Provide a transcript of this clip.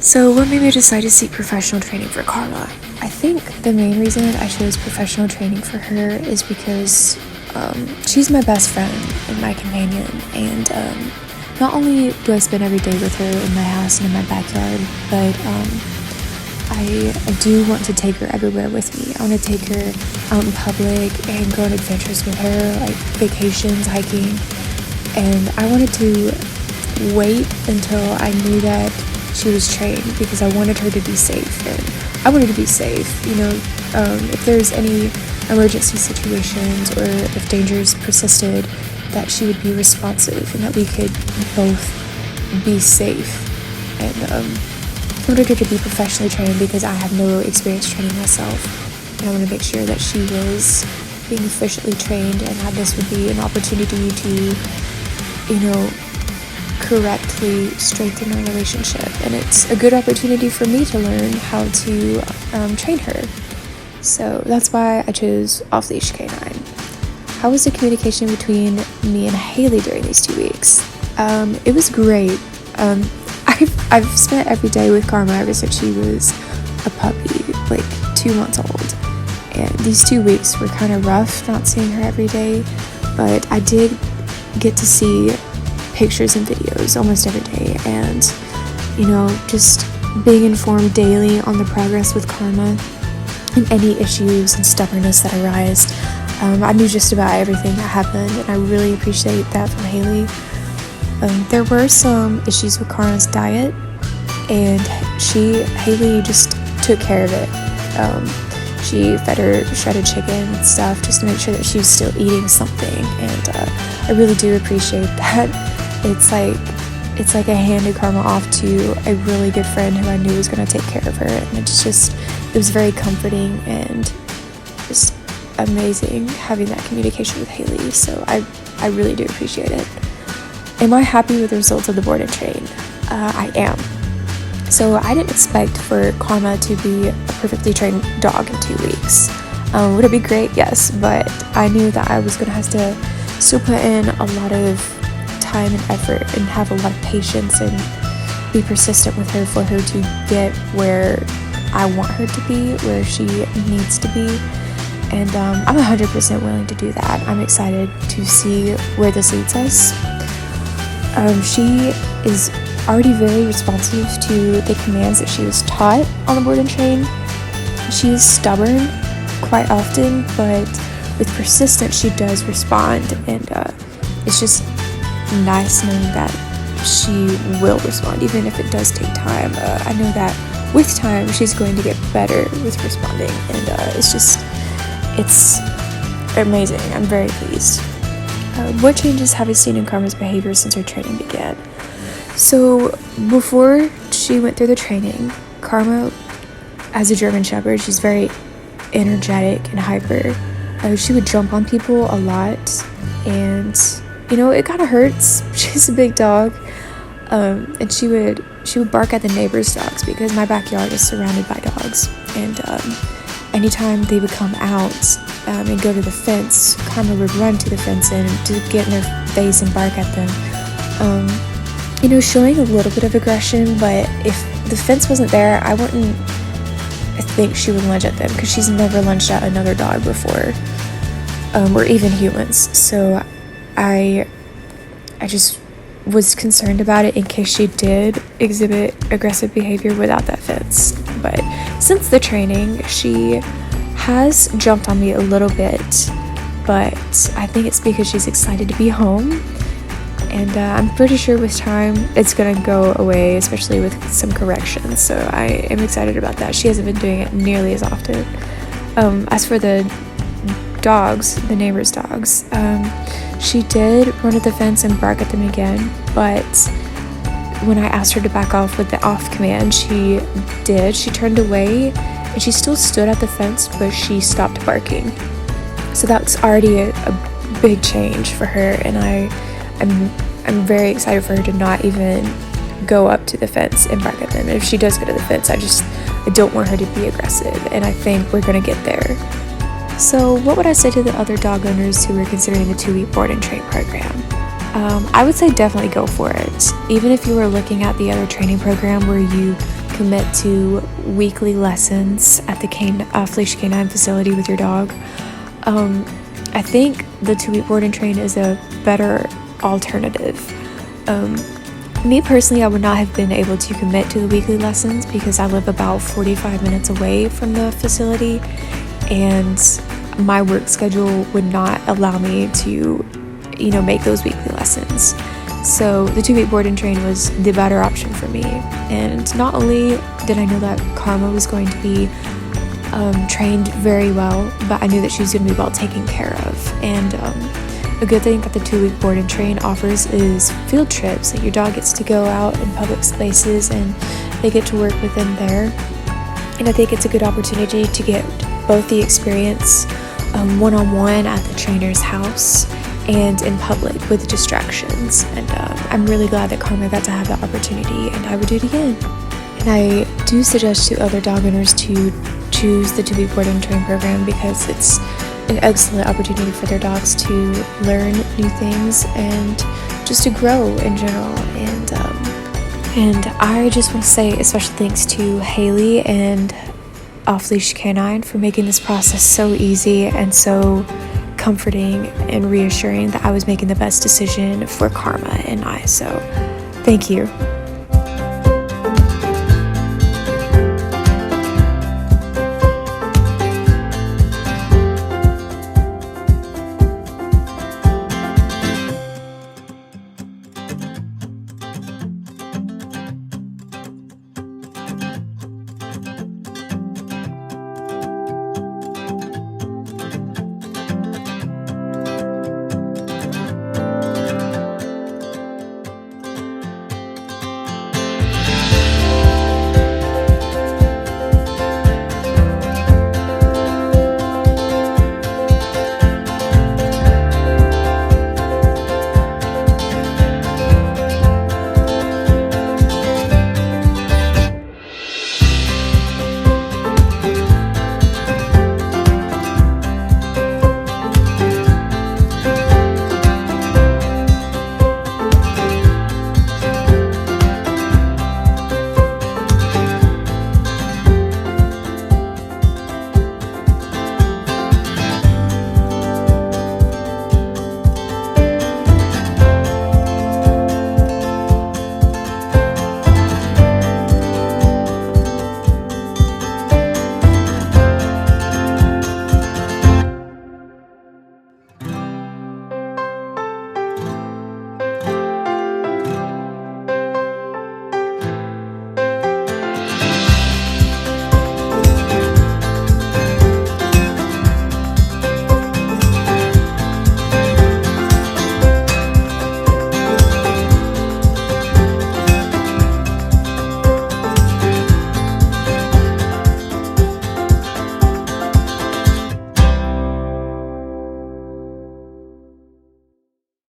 So what made me decide to seek professional training for Karma? I think the main reason I chose professional training for her is because she's my best friend and my companion, and not only do I spend every day with her in my house and in my backyard, but I do want to take her everywhere with me. I want to take her out in public and go on adventures with her, like vacations, hiking, and I wanted to wait until I knew that she was trained because I wanted her to be safe, and I wanted to be safe, if there's any emergency situations or if dangers persisted, that she would be responsive and that we could both be safe. And I wanted her to be professionally trained because I have no experience training myself, and I want to make sure that she was being efficiently trained and that this would be an opportunity to, correctly strengthen our relationship, and it's a good opportunity for me to learn how to train her. So that's why I chose Off Leash Canine. How was the communication between me and Hailey during these 2 weeks? It was great. I've spent every day with Karma ever since she was a puppy, like 2 months old, and these 2 weeks were kind of rough not seeing her every day, but I did get to see pictures and videos almost every day, and just being informed daily on the progress with Karma and any issues and stubbornness that arise. I knew just about everything that happened, and I really appreciate that from Hailey. There were some issues with Karma's diet, and Hailey just took care of it. She fed her shredded chicken and stuff just to make sure that she was still eating something, and I really do appreciate that. It's like a handed Karma off to a really good friend who I knew was going to take care of her, and it was very comforting and just amazing having that communication with Hailey, so I really do appreciate it. Am I happy with the results of the board and train? I am. So I didn't expect for Karma to be a perfectly trained dog in 2 weeks. Would it be great? Yes, but I knew that I was going to have to still put in a lot of time and effort and have a lot of patience and be persistent with her for her to get where I want her to be, where she needs to be, and I'm 100% willing to do that. I'm excited to see where this leads us. She is already very responsive to the commands that she was taught on the board and train. She is stubborn quite often, but with persistence she does respond, and it's just nice knowing that she will respond, even if it does take time. I know that with time she's going to get better with responding, and it's amazing. I'm very pleased. What changes have you seen in Karma's behavior since her training began? So before she went through the training, Karma, as a German Shepherd, she's very energetic and hyper. She would jump on people a lot, and it kind of hurts. She's a big dog, and she would bark at the neighbors' dogs because my backyard is surrounded by dogs, and anytime they would come out and go to the fence, Karma would run to the fence and to get in their face and bark at them. Showing a little bit of aggression, but if the fence wasn't there, I think she would lunge at them, because she's never lunged at another dog before, or even humans. So I just was concerned about it in case she did exhibit aggressive behavior without that fence. But since the training, she has jumped on me a little bit, but I think it's because she's excited to be home, and I'm pretty sure with time it's gonna go away, especially with some corrections, so I am excited about that. She hasn't been doing it nearly as often. As for the dogs, the neighbors' dogs, she did run at the fence and bark at them again, but when I asked her to back off with the off command, she did. She turned away, and she still stood at the fence, but she stopped barking. So that's already a big change for her, and I'm very excited for her to not even go up to the fence and bark at them. And if she does go to the fence, I don't want her to be aggressive, and I think we're gonna get there. So what would I say to the other dog owners who are considering the 2-week board and train program? I would say definitely go for it. Even if you were looking at the other training program where you commit to weekly lessons at the Off Leash Canine facility with your dog, I think the 2-week board and train is a better alternative. Me personally, I would not have been able to commit to the weekly lessons because I live about 45 minutes away from the facility, and my work schedule would not allow me to, make those weekly lessons. So the 2-week board and train was the better option for me. And not only did I know that Karma was going to be trained very well, but I knew that she was going to be well taken care of. And a good thing that the 2-week board and train offers is field trips. Like, your dog gets to go out in public spaces and they get to work with them there. And I think it's a good opportunity to get both the experience one-on-one at the trainer's house and in public with distractions. And I'm really glad that Karma got to have that opportunity, and I would do it again. And I do suggest to other dog owners to choose the 2-week board and train program because it's an excellent opportunity for their dogs to learn new things and just to grow in general. And I just want to say a special thanks to Hailey and Off Leash Canine for making this process so easy and so comforting and reassuring that I was making the best decision for Karma and I. So thank you.